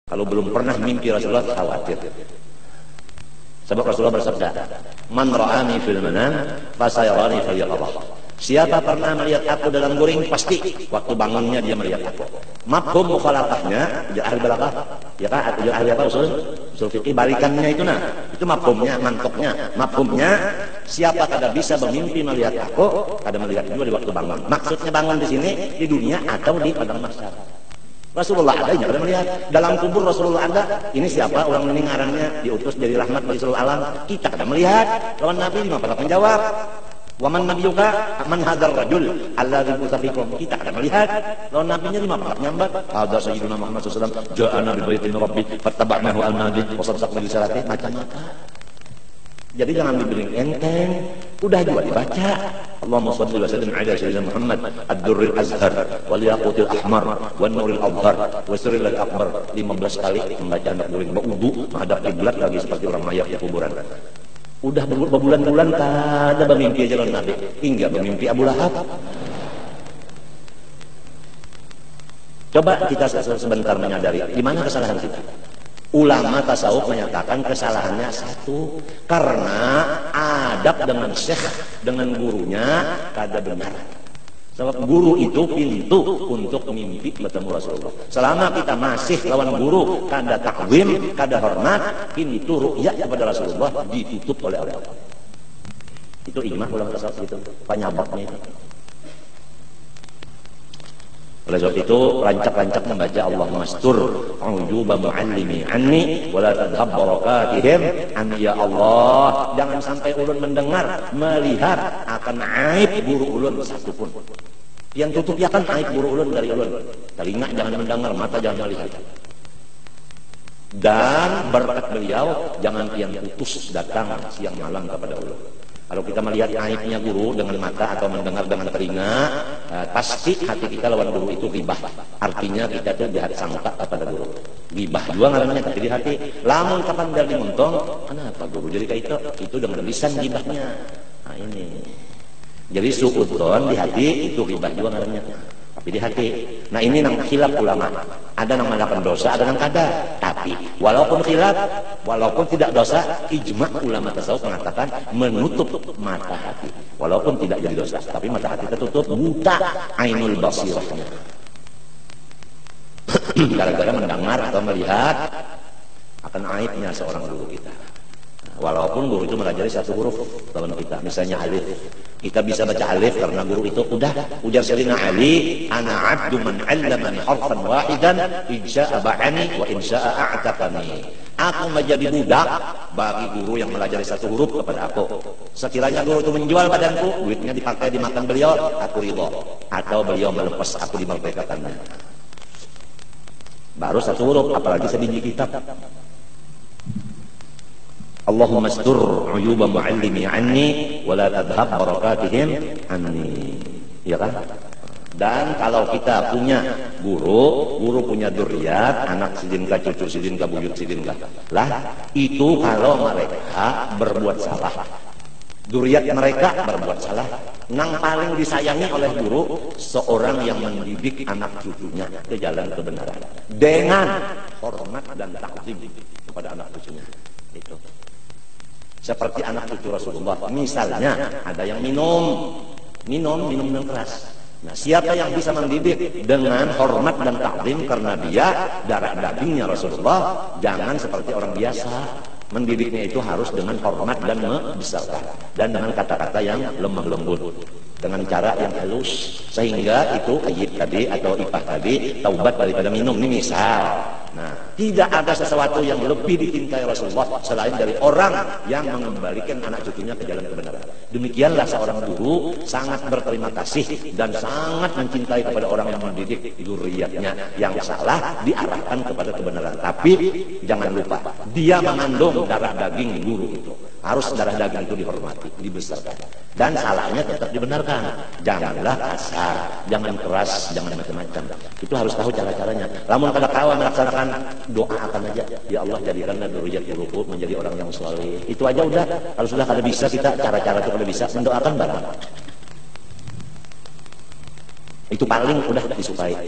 Kalau belum pernah mimpi Rasulullah, khawatir. Sebab Rasulullah bersabda, "Man ra'ani fil manam fasayarani fil yaqظah." Siapa pernah melihat aku dalam guring, pasti waktu bangunnya dia melihat aku. Mafhum mukhalafahnya, ahli balaghah, ya kan? Ahli apa usul fikih balikannya itu itu mafhumnya, mantoknya. Mafhumnya, siapa kada bisa bermimpi melihat aku, kada melihat juga di waktu bangun. Maksudnya bangun di sini di dunia atau di padang mahsyar. Rasulullah ada yang ada melihat dalam kubur. Rasulullah ada. Ini siapa orang ini ngarannya diutus jadi rahmat bagi seluruh alam. Kita ada melihat. Lawan Nabi lima pada menjawab. Waman nabiyuka man hadzal rajul alladzi bu'tsafikum. Kita ada melihat. Lawan nabinya lima pada nyambat. Hadza sayyiduna Muhammad sallallahu alaihi wasallam ja'ana bi baitin rabbi fattaba'nahu al-nadi wa saddaqna bi risalati. Macam-macam. Jadi jangan dibilang enteng, udah juga dibaca. Allahumma shalli wa sallim ala sayyidina Muhammad ad-durril azhar wal yaqutil ahmar wan nuril azhar wa sirril akbar. 15 kali membaca anak guring berwudu menghadap kiblat lagi seperti orang mayat di kuburan. Udah berbulan-bulan kada bermimpi aja lawan Nabi, hingga bermimpi Abu Lahab. Coba kita sebentar menyadari di mana kesalahan kita. Ulama tasawuf menyatakan kesalahannya satu, karena adab dengan syekh, dengan gurunya kada benar. Sebab guru itu pintu untuk mimpi bertemu Rasulullah. Selama kita masih lawan guru, kada takwim, kada hormat, pintu ru'yah kepada Rasulullah ditutup oleh Allah. Itu ijma ulama tasawuf itu, penyebabnya itu. Oleh sebab itu rancak-rancak membaca Allahumma astur ujuba muallimi anni wala tadhhab barakatihim anni ya Allah. Jangan sampai ulun mendengar, melihat akan aib guru ulun satupun. Yang tutup ya kan aib guru ulun dari ulun. Telinga jangan mendengar, mata jangan melihat. Dan berkat beliau jangan tiang putus datang siang malam kepada ulun. Kalau kita melihat aibnya guru dengan mata atau mendengar dengan telinga, pasti hati kita lawan guru itu ghibah. Artinya kita tuh jahat sangka kepada guru. Ghibah juga ngarannya tapi di hati. Lamun kapan dari muntong, kenapa guru jadi kayak itu dengan lisan ghibahnya. Nah ini. Jadi suudzon di hati itu ghibah juga ngarannya. Tapi di hati. Nah ini nang khilaf ulama. Ada nang melakukan dosa, ada nang kada. Tapi walaupun khilaf, walaupun tidak dosa, ijma ulama tasawuf mengatakan menutup mata hati. Walaupun tidak jadi dosa, tapi mata hati tertutup, buta ainul basirahnya. Gara-gara mendengar atau melihat akan aibnya seorang guru kita. Walaupun guru itu mengajari satu huruf lawan kita, misalnya alif. Kita bisa baca alif karena guru itu udah ujar Sayyidina Ali, ana abdu man 'allamani harfan wahidan insya'a ba'ani wa insya'a a'taqani. Aku menjadi budak bagi guru yang mengajari satu huruf kepada aku. Sekiranya guru itu menjual badanku, duitnya dipakai dimakan beliau, aku ridho. Atau beliau melepas aku dimerdekakannya. Baru satu huruf, apalagi sebiji kitab. Allahumma astur uyuba muallimi anni wa la tadhhab barakatihim anni. Ya kan? Dan kalau kita punya guru punya dzurriat, anak sidinka, cucu sidinka, buyut sidinka. Lah, itu kalau mereka berbuat salah. Dzurriat mereka berbuat salah. Nang paling disayangi oleh guru seorang yang mendidik anak cucunya ke jalan kebenaran dengan hormat dan takzim kepada anak cucunya. Itu. Seperti anak cucu Rasulullah, misalnya ada yang minum keras. Nah, siapa yang bisa mendidik dengan hormat dan takzim karena dia darah dagingnya Rasulullah, jangan seperti orang biasa. Mendidiknya itu harus dengan hormat dan membesarkan, dan dengan kata-kata yang lemah lembut, dengan cara yang halus, sehingga itu ayat tadi atau ipah tadi taubat daripada minum. Ini misal. Nah, tidak ada sesuatu yang lebih dicintai Rasulullah selain dari orang yang mengembalikan anak cucunya ke jalan kebenaran. Demikianlah seorang guru sangat berterima kasih dan sangat mencintai kepada orang yang mendidik dzurriatnya yang salah diarahkan kepada kebenaran. Tapi jangan lupa, dia mengandung darah daging guru itu. Harus darah daging itu dihormati, dibesarkan. Dan salahnya tetap dibenarkan. Janganlah kasar, jangan keras, jangan macam-macam. Itu harus tahu cara-caranya. Lamun kada kawan melaksanakan, doakan aja, ya Allah jadikanlah dzurriat guruku menjadi orang yang saleh. Itu aja udah. Kalau sudah kada bisa kita cara-cara itu kada bisa, mendoakan barang. Itu paling udah disukai.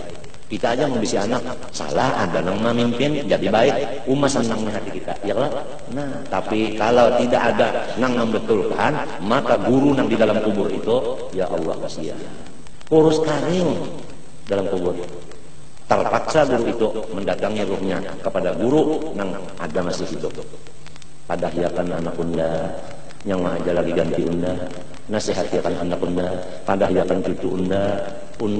Kita aja mau bisi anak salah, ada nang memimpin jadi baik, umat senangnya hati kita, ya kan? Nah, tapi kalau tidak ada nang membetulkan, maka guru nang di dalam kubur itu, ya Allah kasihan, kurus kering dalam kubur. Terpaksa guru itu mendatangi ruhnya kepada guru nang ada masih hidup. Padahyakan anak unda, yang aja lagi ganti unda, nasihatikan anak unda, padahyakan cucu unda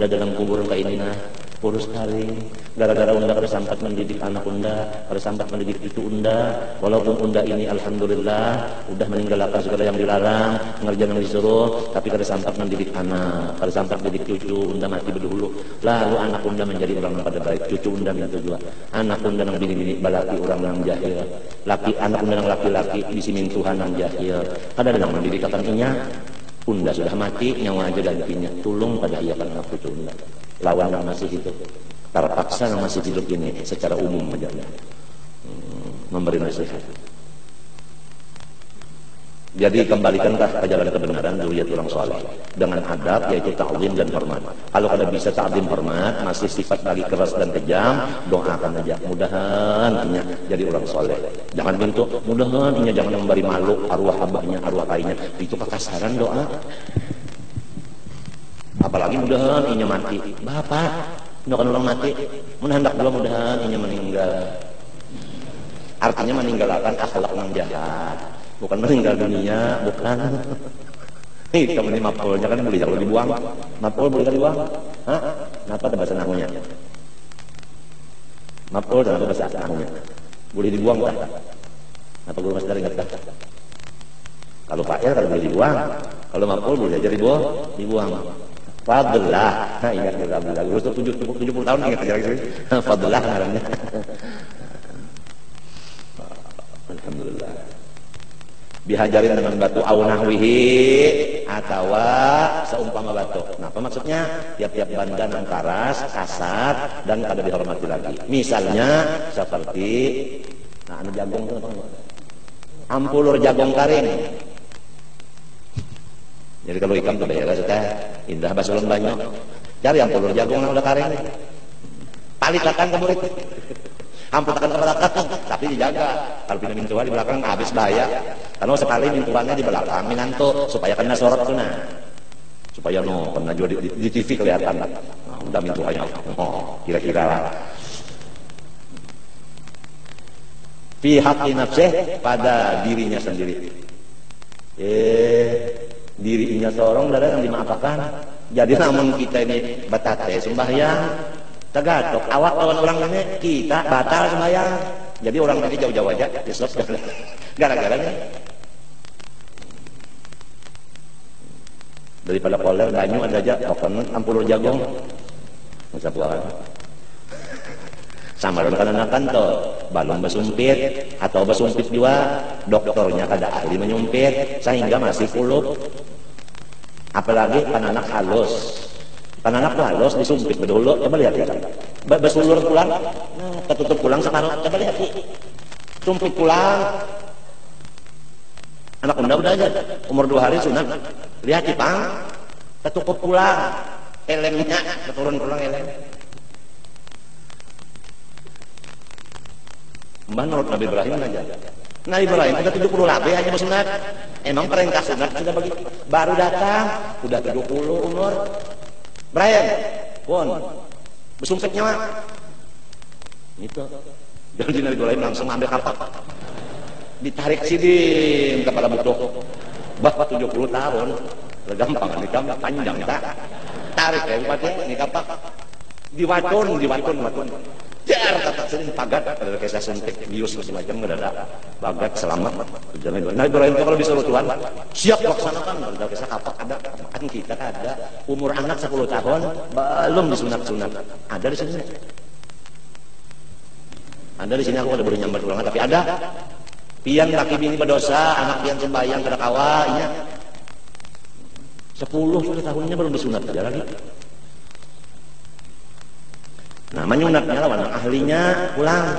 dalam kubur kayak ini nah. Kurus kali, gara-gara unda harus sempat mendidik anak unda, harus sempat mendidik cucu unda. Walaupun unda ini alhamdulillah udah meninggalkan segala yang dilarang, ngerjain yang disuruh, tapi harus sempat mendidik anak, harus sempat mendidik cucu. Unda mati berdahulu, lalu anak unda menjadi orang yang pada baik, cucu unda itu juga. Anak unda yang bini-bini balaki orang yang jahil, anak unda yang laki-laki disimin Tuhan yang jahil. Kadang yang mendidik katanya, unda sudah mati, nyawa aja gantinya. Tolong pada iya kan cucu unda. Lawan yang masih hidup, terpaksa yang masih hidup ini secara umum aja memberi nasihat. Jadi kembalikanlah ke jalan kebenaran zuriat orang soleh dengan adab, yaitu ta'zim dan hormat. Kalau ada bisa ta'zim hormat masih sifat lagi keras dan kejam, doakan aja mudahan inya jadi orang soleh. Jangan bentuk mudahan inya jangan memberi malu arwah abahnya, arwah kainya, itu kekasaran doa. Apalagi mudahan inya mati. Bapak, doakan orang mati, hendak dulu mudahan inya meninggal. Artinya meninggalkan akhlak yang jahat, bukan meninggal dunia, bukan. Nih, kamu ini mapolnya kan boleh kalau dibuang. Mapol boleh kan dibuang? Hah? Kenapa ada bahasa nahunya? Mapol dan apa bahasa nahunya? Boleh dibuang tak? Apa guru mas dari nggak? Kalau Pak R kalau boleh dibuang, kalau mapol boleh aja dibuang. Fadlah, nah ingat kita Abdullah, guru 70 tahun ingat aja gitu. Fadlah namanya. Alhamdulillah. Dihajarin dengan batu aunahwihi atau seumpama batu. Nah, apa maksudnya? Tiap-tiap benda yang keras, kasar dan kada dihormati lagi. Misalnya seperti anu jagung itu apa? Ampulur jagung karing. Jadi kalau ikan tuh ya sudah indah basulun banyak. Cari ampulur jagung yang udah karing. Palitakan ke murid. Amputakan ke belakang, tapi dijaga. Kalau pindah mintuan di belakang habis bahaya. Karena sekali mintuannya di belakang minanto supaya kena sorot tuh nah. Supaya kena juga di TV kelihatan. Nah, udah mintuannya. Kira-kira lah. Fi haqqi nafsih pada dirinya sendiri. Dirinya seorang dari yang dimaafkan. Jadi namun kita ini batate sembahyang tagatok awak lawan orang ini kita batal sembahyang. Jadi orang ini jauh-jauh aja besok gara-garanya daripada koler ganyu ada aja token ampulur jagung masa buah sama dengan anak-anak tuh balon bersumpit atau bersumpit juga dokternya kada ahli menyumpit sehingga masih kulup. Apalagi anak halus, anak tuh halus disumpit bedulu, coba lihat ya, besulur pulang, ketutup pulang sekarang, coba lihat, sumpit pulang, anak unda udah aja, umur 2 hari sunat, lihat Pang, ketutup pulang, elemnya, keturun pulang elem. Mbah menurut Nabi Ibrahim aja. Nabi Ibrahim udah 70 lebih aja bersunat. Emang perintah sunat sudah begitu. Baru datang udah 70 umur. Ibrahim, pun bersumpitnya mah. Itu. Jadi Nabi Ibrahim langsung ambil kapak. Ditarik sidin kepala butuh. Bapak 70 tahun. Gampang nikah panjang tak. Tarik ya bupati ini kapak. Diwacun. Jar kata sering pagat ada kisah suntik bius macam ada bagat selamat jalan. Nah Ibrahim kalau disuruh Tuhan siap laksanakan ada kisah kapak ada kan kita ada umur anak 10 tahun belum disunat ada di sini aku ada baru nyambar ulangan tapi ada pian laki bini berdosa anak pian sembahyang kada kawanya 10 sudah tahunnya belum disunat aja lagi. Nah, menyunatnya lawan ahlinya pulang.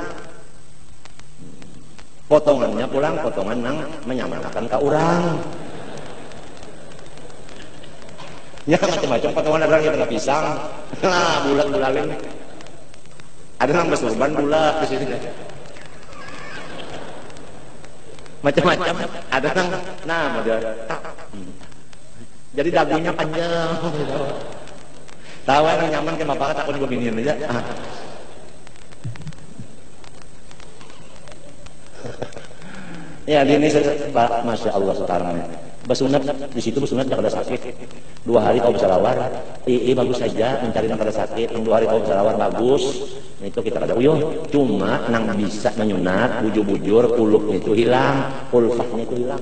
Potongannya pulang, potongan nang menyamakan ke orang. Ya macam-macam potongan ada yang kena pisang. Nah, bulat-bulalin. Ada yang bersorban bulat di sini. Macam-macam. Ada yang model. Jadi dagunya panjang. Tahu yang nyaman ke bapak takut beginian aja. Ya di ini masya Allah sekarang bersunat di situ bersunat tidak ada sakit. 2 hari kau bisa lawar, bagus saja mencari yang ada sakit. Yang 2 hari kau bisa lawar bagus. Itu kita ada uyuh. Cuma nang bisa menyunat bujur-bujur kuluknya itu hilang, kulfahnya itu hilang.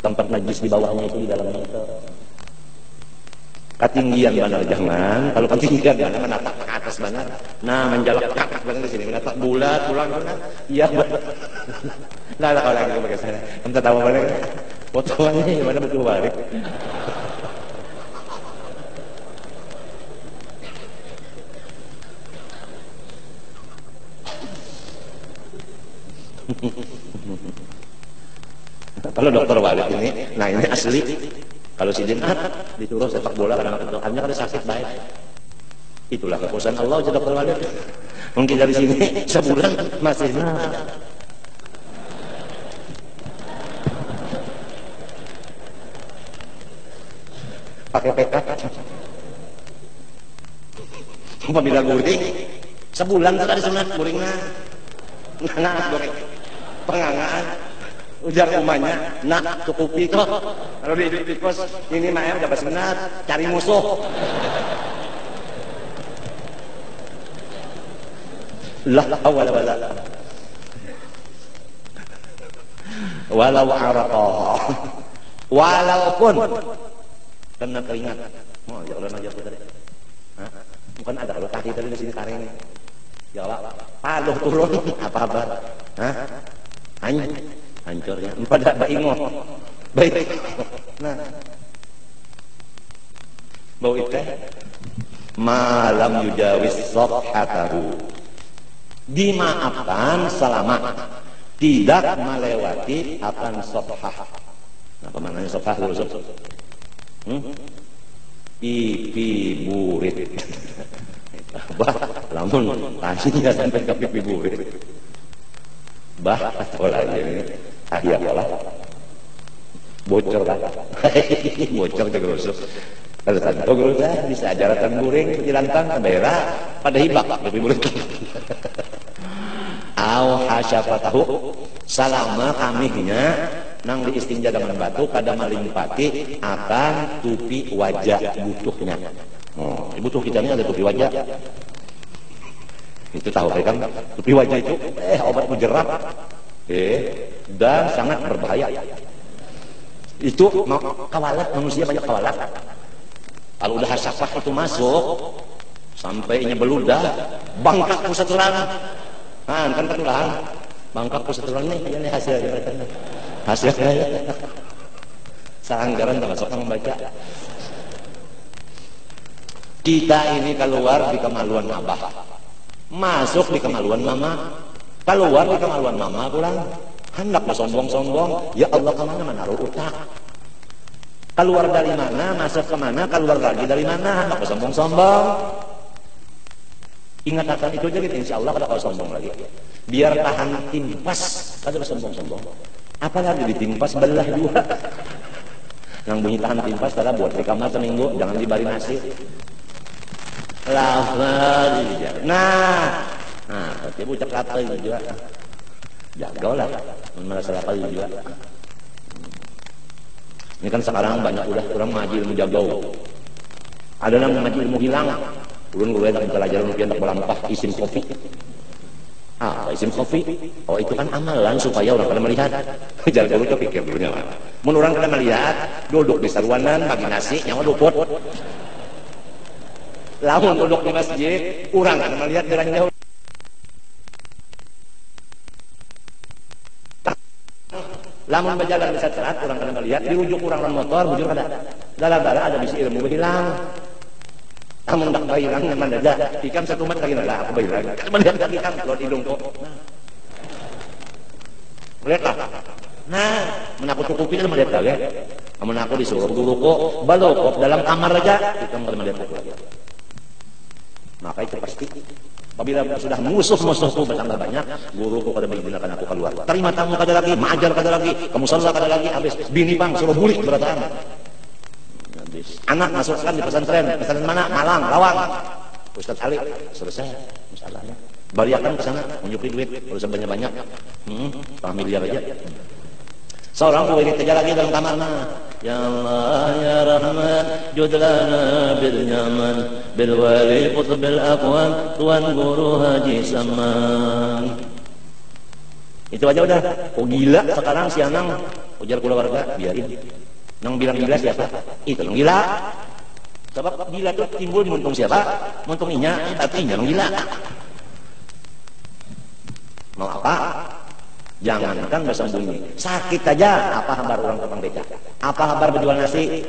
Tempat najis di bawahnya itu di dalamnya itu. Ketinggian benar jangan. Kalau ketinggian jangan menatap ke atas benar. Nah menjalak ke atas benar di sini menatap bulat pulang benar. Iya benar. Nah kalau lagi pakai sana, kamu tahu mana? Fotonya mana betul balik. Kalau dokter Walid ini, nah ini asli. Kalau si Jinat disuruh sepak bola karena hanya ada sakit baik. Itulah kekuasaan Allah jadi dokter Walid. Mungkin dari sini sebulan masih pakai peta. Apabila guring sebulan tadi sunat guringnya. Nah, goreng pengangaan ujar umahnya nak cukupi kok kalau di kos ini mah dapat sunat cari musuh lah walau araqah walaupun kena keringat mau jalan aja tadi bukan ada kalau kaki tadi di sini taring ya Allah paluh turun apa hancurnya pada baingoh baik nah bau itu malam yujawis sofhatahu dimaafkan selama tidak melewati akan sofhah. Apa maknanya sofhah dulu sob? Pipi burit. Bah, lamun tanya sampai ke pipi burit. Bah, sekolah ini akhir sekolah bocor lah. Bocor ke gerusuk. Kalau tadi gerusuk bisa ajaratan guring dilantang daerah pada hibak pipi burit. Au hasyafatahu salama kamihnya nang diistinja dengan batu kada melimpati akan tupi wajah butuhnya. Oh, butuh kita ini ada tupi wajah. Itu tahu kan? Tupi wajah itu obat mujarab. Dan sangat berbahaya. Itu kawalat manusia banyak kawalat. Kalau udah hasafah itu masuk sampai ini beludah, bangkak pusat tulang. Kan tulang. Bangkak pusat tulang ini hasilnya. Hasilnya. Seanggaran termasuk membaca. Kita ini keluar di kemaluan abah, masuk di kemaluan mama, keluar di kemaluan mama pulang. Hendak bersombong-sombong, ya Allah kemana menaruh utak. Keluar dari mana, masuk kemana, keluar lagi dari mana, hendak bersombong-sombong. Ingat akan itu aja gitu, insya Allah kada kau sombong lagi. Biar tahan timpas, kada bersombong-sombong. Apalagi ditimpas belah dua. Yang bunyi tahan timpas kada buat di kamar seminggu, jangan dibari nasi. Nah, tapi bucak kata itu juga. Jagalah, merasa apa juga. Ini kan sekarang banyak udah kurang ngaji ilmu jagau. Ada yang ngaji ilmu hilang. Ulun gue tak pelajaran mungkin tak melampah isim kopi. Isim kopi. Oh itu kan amalan supaya orang pada melihat. Jangan dulu coba pikir dulunya. Mun orang pada melihat, duduk di sarwanan bagi nasi nyawa luput. Lamun duduk di masjid, orang akan melihat jalannya. Lamun berjalan di saat orang akan melihat, dirujuk orang motor, bujur kada. Dalam-dalam ada bisi ilmu hilang. Namun tak hilang nyaman aja. Ikan satu mat lagi nada aku hilang. Melihat lagi kan keluar hidung kok. Lihatlah. Nah, menakut cukupi kan melihat lagi. Namun aku disuruh guru kok balokok dalam kamar aja kita melihat lagi. Maka itu pasti Apabila sudah musuh-musuhku bertambah banyak, guruku kada mengizinkan aku keluar. Terima tamu kada lagi, mengajar kada lagi, kamu salah kada lagi, habis bini pang suruh bulik berataan. Habis anak masukkan di pesantren mana? Malang, Lawang. Ustaz Ali, selesai masalahnya. Baliakan ke sana, menunjukin duit, kalau banyak-banyak. Miliar aja. Seorang ini kerja lagi dalam kamarnya. Ya Allah ya Rahman, judlana bil nyaman, bil wali qutbil aqwan, Tuan Guru Haji Saman. Itu aja udah. Oh gila sekarang si Anang, ujar keluarga, biarin. Nang bilang gila siapa? Itu nang gila. Sebab gila itu timbul muntung siapa? Muntung inya, tapi inya nang gila. Mau apa? Jangankan bersembunyi, sakit aja. Apa kabar orang tukang beca? Apa kabar berjual nasi?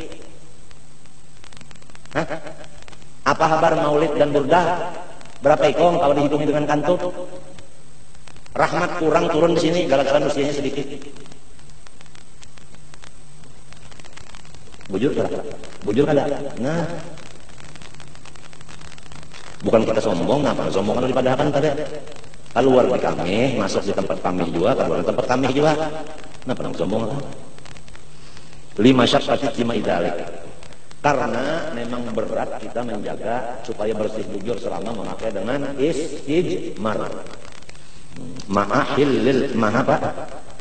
Hah? Apa kabar maulid dan burdah? Berapa ikong kalau dihitungi dengan kantut? Rahmat kurang turun di sini gara-gara usianya sedikit. Bujur kada? Bujur kada? Nah, bukan kita sombong, apa sombong kan dipadahkan kada? Keluar di kami, masuk di tempat kami juga, keluar di tempat kami juga. Nah, pernah sombong kan? 5 syafati 5 idalik. Karena memang berat kita menjaga supaya bersih bujur selama memakai dengan istijmar.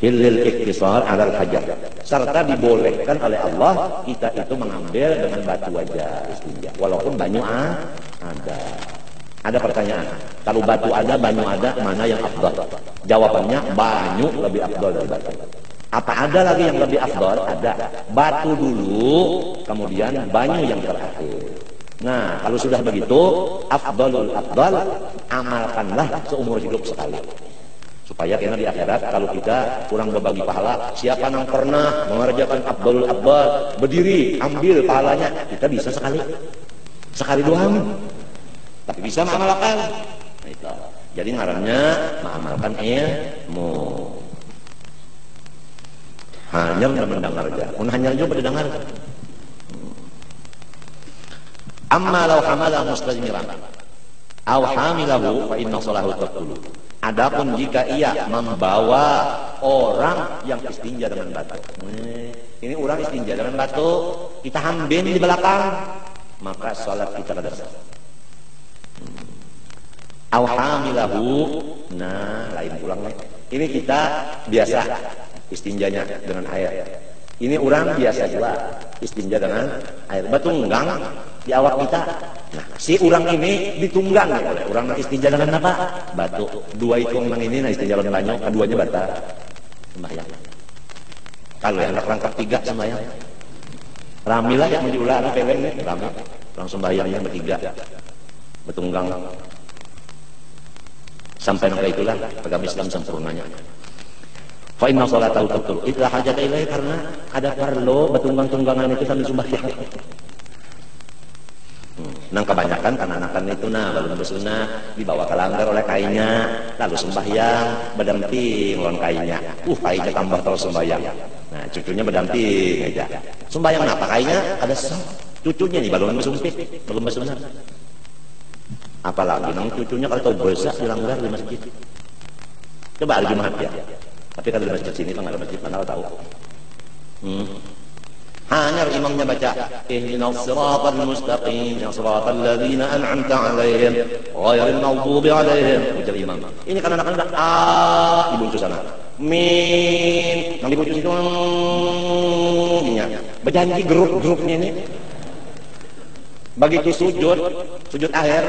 Hilil iktisar alal hajar. Serta dibolehkan oleh Allah kita itu mengambil dengan batu aja istinja. Walaupun banyu ada. Ada pertanyaan, kalau batu ada, banyu ada, mana yang afdal? Jawabannya, banyu lebih afdal dari batu. Apa ada lagi yang lebih afdal? Ada. Batu dulu, kemudian banyu yang terakhir. Nah, kalau sudah begitu, afdalul afdal, amalkanlah seumur hidup sekali. Supaya karena di akhirat, kalau kita kurang berbagi pahala, siapa yang pernah mengerjakan afdalul afdal, berdiri, ambil pahalanya, kita bisa sekali. Sekali doang. Tapi bisa mengamalkan. Nah, itu. Jadi ngarannya mengamalkan ilmu. Hanya mendengar aja. Hanya juga mendengar. Amma law hamala mustajmiran aw hamilahu fa inna salahu tabtulu. Adapun jika ia membawa orang yang istinja dengan batu. Ini orang istinja dengan batu, kita hambin di belakang, maka salat kita kada sah. Awhamilahu, nah lain pulang nih. Ini kita biasa istinjanya dengan air. Ini orang biasa juga istinja dengan air. Batunggang di awak kita. Nah, si orang ini ditunggang oleh orang istinja dengan apa? Batu. Dua ikong nang ini nah istinja dengan banyak, keduanya bata. Sembahyang. Kalau yang rangkap 3 sembahyang. Ramilah yang diulah pewen nih, rami. Langsung sembahyangnya bertiga. Betunggang. Sampai nang itulah agama Islam sempurnanya. Fa inna salatahu tabtul. Itulah hajat ilahi karena ada perlu betunggang-tunggangan itu sambil sembahyang. Nang kebanyakan anak-anak itu baru bersunah dibawa ke langgar oleh kainnya, lalu sembahyang berdamping lawan kainnya. Kainnya tambah terus sembahyang. Nah, cucunya berdamping aja. Sembahyang apa kainnya? Ada cucunya nih belum bersumpit, belum bersunah. Apalagi nang cucunya kalau tahu bersa di langgar di masjid. Coba hari Jumat ya. Tapi kalau di masjid sini kan ada masjid mana tahu. Hanya imamnya baca ihdinas siratal mustaqim siratal ladzina an'amta 'alaihim ghairil maghdubi 'alaihim. Ujar imam. Ini kan anak-anak dibungkus sana. Min nang dibungkus itu berjanji grup-grupnya ini. Begitu sujud akhir,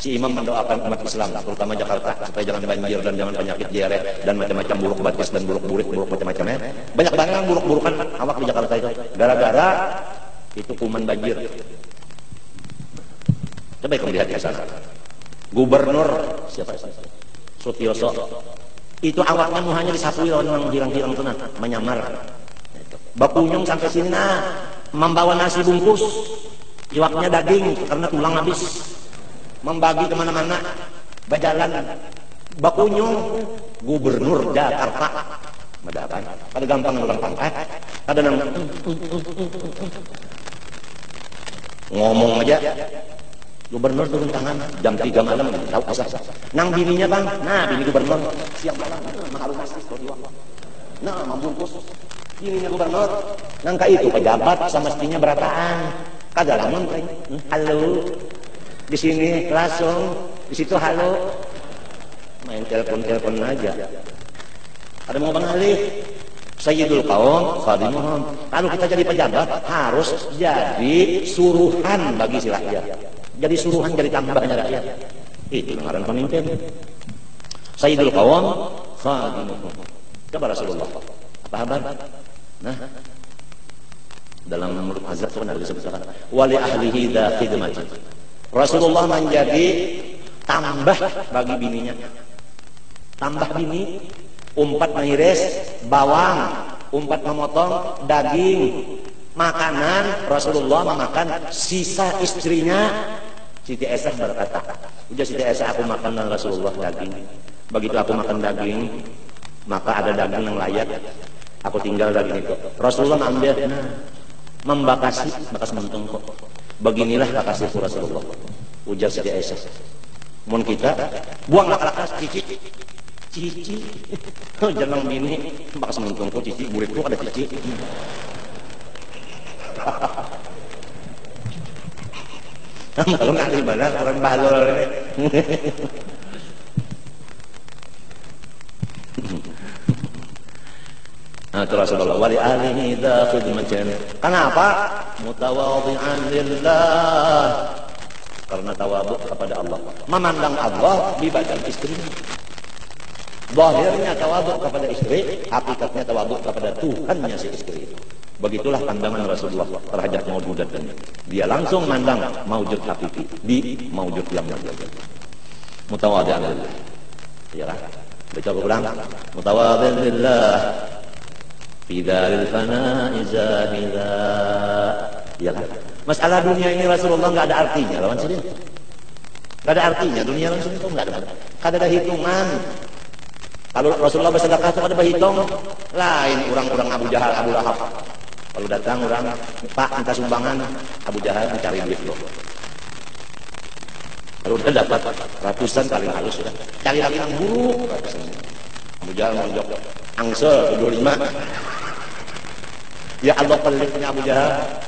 si imam mendoakan umat Islam, terutama Jakarta, supaya jangan banjir dan jangan penyakit diare dan macam-macam buruk batis dan buruk macam-macamnya. Banyak banget yang buruk-burukan awak di Jakarta itu, gara-gara itu kuman banjir. Coba kamu lihat ke sana. Gubernur siapa? Sutioso. Itu awaknya mau hanya disapui orang hirang-hirang itu menyamar. Bakunyung sampai sini membawa nasi bungkus. Iwaknya daging karena tulang habis, membagi kemana-mana, berjalan bakunyung gubernur Jakarta, madapan, ada gampang orang pangkat, ada nang ngomong aja, Gubernur turun tangan jam 3 malam, tahu asal. Nang bininya bang, nah bini gubernur siang malam, mahalu masjid, nah membungkus. Bininya gubernur, nangka itu pejabat semestinya berataan. Kagak lamun, halo, di sini langsung, di situ halo, main telepon aja. Ada mau bang Ali? Sayyidul Qaum, khadimuhum. Kalau kita jadi pejabat harus jadi suruhan bagi si rakyat. Jadi suruhan, jadi tambahnya rakyat. Itu ngaran pemimpin. Sayyidul Qaum, khadimuhum. Coba Rasulullah. Apa kabar? Nah, dalam mulut azab itu benar disebutkan wali ahlihi dha khidmati. Rasulullah menjadi tambah bagi bininya. Tambah bini, umpat mengiris bawang, umpat memotong daging, makanan. Rasulullah memakan sisa istrinya. Siti Aisyah berkata, udah Siti Aisyah, aku makan dengan Rasulullah daging. Begitu aku makan daging, maka ada daging yang layak, aku tinggal daging itu. Rasulullah ambil, membakasi, bakas mentung kok. Beginilah bakasiku Rasulullah. Ujar Siti Aisyah. Mun kita buang lakas cici. Jangan bini bakas mentung kok cici, muridku ada cici. Kalau nggak di mana orang balol ini. Nah, Rasulullah wali alihi dha khidmatin. Kenapa? Mutawadhi'an lillah. Karena tawadhu kepada Allah. Memandang Allah di badan istrinya. Zahirnya tawadhu kepada istri, hakikatnya tawadhu kepada Tuhannya si istri itu. Begitulah pandangan Rasulullah terhadap maujudat ini. Dia langsung mandang maujud hakiki di maujud yang maujud. Mutawadhi'an lillah. Ya kan? Baca ulang. Mutawadhi'an lillah. Fi daril fana'i zahida. Ya kan? Masalah dunia ini Rasulullah enggak ada artinya lawan sini. Enggak ada artinya dunia lawan sini itu enggak ada. Kada ada hitungan. Kalau Rasulullah bersedekah itu ada berhitung. Lain orang-orang Abu Jahal, Abu Lahab. Kalau datang orang, Pak minta sumbangan, Abu Jahal mencari duit loh. Kalau udah dapat ratusan paling halus sudah. Cari lagi yang buruk ratusan. Abu Jahal monjok angsel 25. Ya Allah peliknya Abu Jahal.